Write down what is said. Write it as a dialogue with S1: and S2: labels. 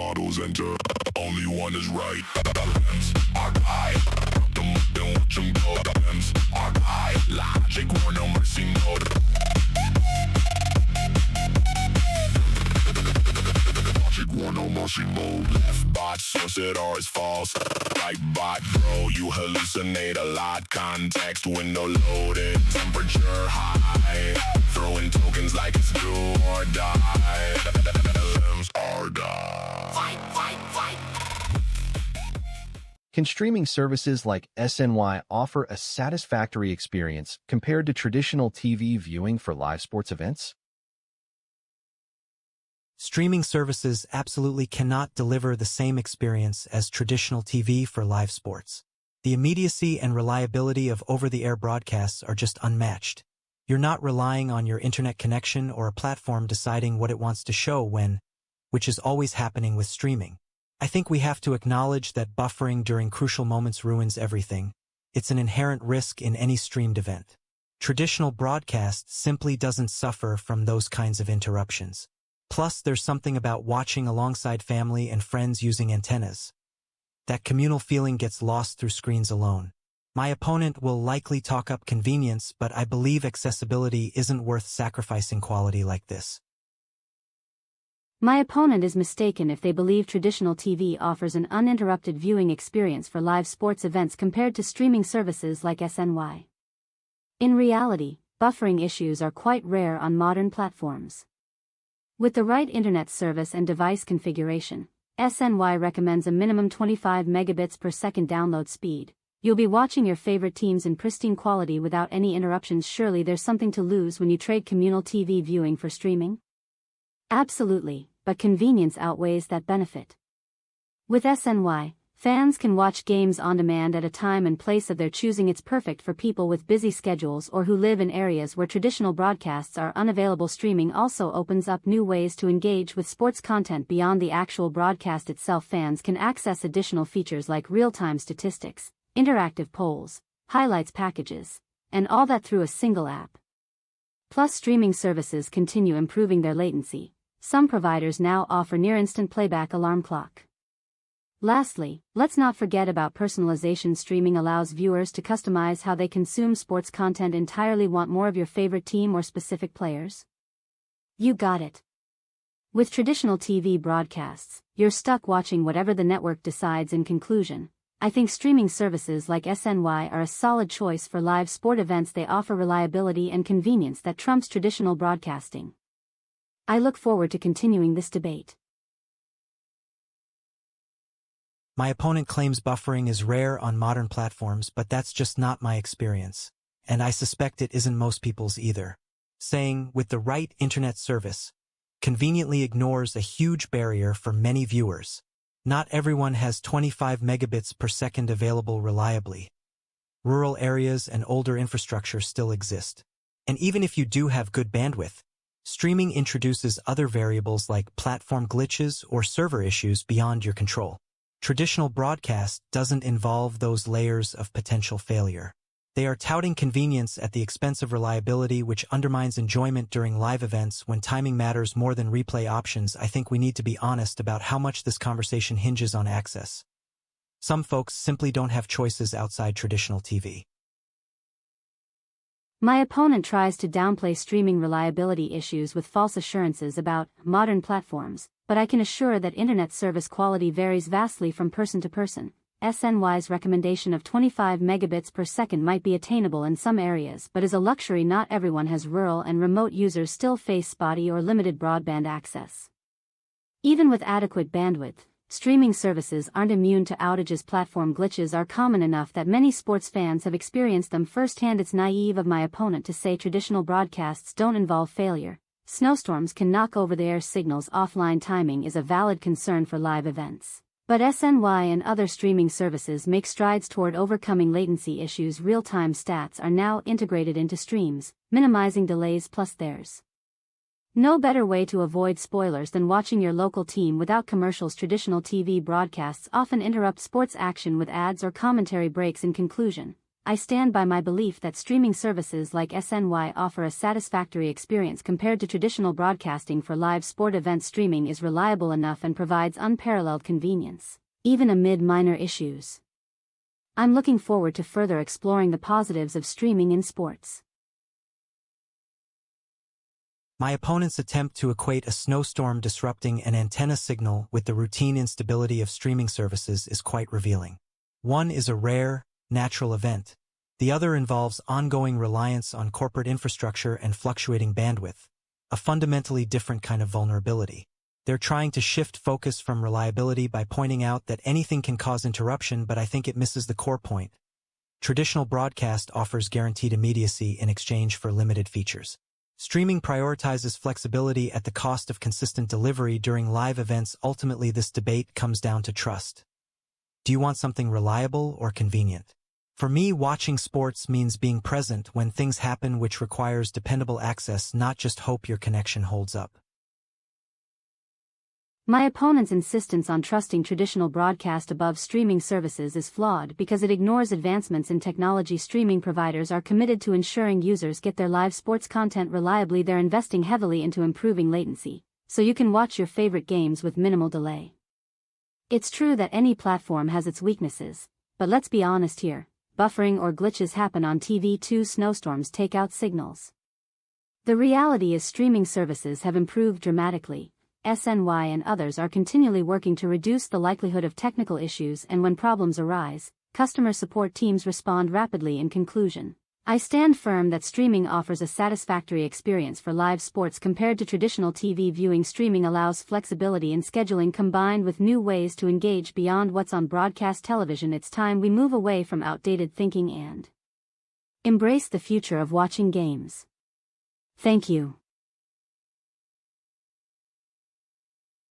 S1: models enter. Only one is right. LLMs are high. Don't watch them go. LLMs are high. Logic, war, no mercy, no. Logic, war, no mercy, mode. Left bot, source it or it's false. Right bot, bro, you hallucinate a lot. Context window loaded. Temperature high. Throwing tokens like it's do or die. LLMs are die. Fight, fight, fight.
S2: Can streaming services like SNY offer a satisfactory experience compared to traditional TV viewing for live sports events?
S3: Streaming services absolutely cannot deliver the same experience as traditional TV for live sports. The immediacy and reliability of over-the-air broadcasts are just unmatched. You're not relying on your internet connection or a platform deciding what it wants to show when, which is always happening with streaming. I think we have to acknowledge that buffering during crucial moments ruins everything. It's an inherent risk in any streamed event. Traditional broadcast simply doesn't suffer from those kinds of interruptions. Plus, there's something about watching alongside family and friends using antennas. That communal feeling gets lost through screens alone. My opponent will likely talk up convenience, but I believe accessibility isn't worth sacrificing quality like this.
S4: My opponent is mistaken if they believe traditional TV offers an uninterrupted viewing experience for live sports events compared to streaming services like SNY. In reality, buffering issues are quite rare on modern platforms. With the right internet service and device configuration, SNY recommends a minimum 25 megabits per second download speed. You'll be watching your favorite teams in pristine quality without any interruptions. Surely there's something to lose when you trade communal TV viewing for streaming? Absolutely, but convenience outweighs that benefit. With SNY, fans can watch games on demand at a time and place of their choosing. It's perfect for people with busy schedules or who live in areas where traditional broadcasts are unavailable. Streaming also opens up new ways to engage with sports content beyond the actual broadcast itself. Fans can access additional features like real-time statistics, interactive polls, highlights packages, and all that through a single app. Plus, streaming services continue improving their latency. Some providers now offer near-instant playback alarm clock. Lastly, let's not forget about personalization. Streaming allows viewers to customize how they consume sports content entirely. Want more of your favorite team or specific players? You got it. With traditional TV broadcasts, you're stuck watching whatever the network decides. In conclusion, I think streaming services like SNY are a solid choice for live sport events. They offer reliability and convenience that trumps traditional broadcasting. I look forward to continuing this debate.
S3: My opponent claims buffering is rare on modern platforms, but that's just not my experience. And I suspect it isn't most people's either. Saying, with the right internet service, conveniently ignores a huge barrier for many viewers. Not everyone has 25 megabits per second available reliably. Rural areas and older infrastructure still exist. And even if you do have good bandwidth, streaming introduces other variables like platform glitches or server issues beyond your control. Traditional broadcast doesn't involve those layers of potential failure. They are touting convenience at the expense of reliability, which undermines enjoyment during live events when timing matters more than replay options. I think we need to be honest about how much this conversation hinges on access. Some folks simply don't have choices outside traditional TV.
S4: My opponent tries to downplay streaming reliability issues with false assurances about modern platforms, but I can assure that internet service quality varies vastly from person to person. SNY's recommendation of 25 megabits per second might be attainable in some areas, but is a luxury not everyone has. Rural and remote users still face spotty or limited broadband access. Even with adequate bandwidth, streaming services aren't immune to outages. Platform glitches are common enough that many sports fans have experienced them firsthand. It's naive of my opponent to say traditional broadcasts don't involve failure. Snowstorms can knock over-the-air signals. Offline timing is a valid concern for live events. But SNY and other streaming services make strides toward overcoming latency issues. Real-time stats are now integrated into streams, minimizing delays. Plus, there's no better way to avoid spoilers than watching your local team without commercials. Traditional TV broadcasts often interrupt sports action with ads or commentary breaks. In conclusion, I stand by my belief that streaming services like SNY offer a satisfactory experience compared to traditional broadcasting for live sport event. Streaming is reliable enough and provides unparalleled convenience, even amid minor issues. I'm looking forward to further exploring the positives of streaming in sports.
S3: My opponent's attempt to equate a snowstorm disrupting an antenna signal with the routine instability of streaming services is quite revealing. One is a rare, natural event. The other involves ongoing reliance on corporate infrastructure and fluctuating bandwidth, a fundamentally different kind of vulnerability. They're trying to shift focus from reliability by pointing out that anything can cause interruption, but I think it misses the core point. Traditional broadcast offers guaranteed immediacy in exchange for limited features. Streaming prioritizes flexibility at the cost of consistent delivery during live events. Ultimately, this debate comes down to trust. Do you want something reliable or convenient? For me, watching sports means being present when things happen, which requires dependable access, not just hope your connection holds up.
S4: My opponent's insistence on trusting traditional broadcast above streaming services is flawed because it ignores advancements in technology. Streaming providers are committed to ensuring users get their live sports content reliably. They're investing heavily into improving latency, so you can watch your favorite games with minimal delay. It's true that any platform has its weaknesses, but let's be honest here, buffering or glitches happen on TV too. Snowstorms take out signals. The reality is streaming services have improved dramatically. SNY and others are continually working to reduce the likelihood of technical issues, and when problems arise, customer support teams respond rapidly. In conclusion, I stand firm that streaming offers a satisfactory experience for live sports compared to traditional TV viewing. Streaming allows flexibility in scheduling combined with new ways to engage beyond what's on broadcast television. It's time we move away from outdated thinking and embrace the future of watching games. Thank you.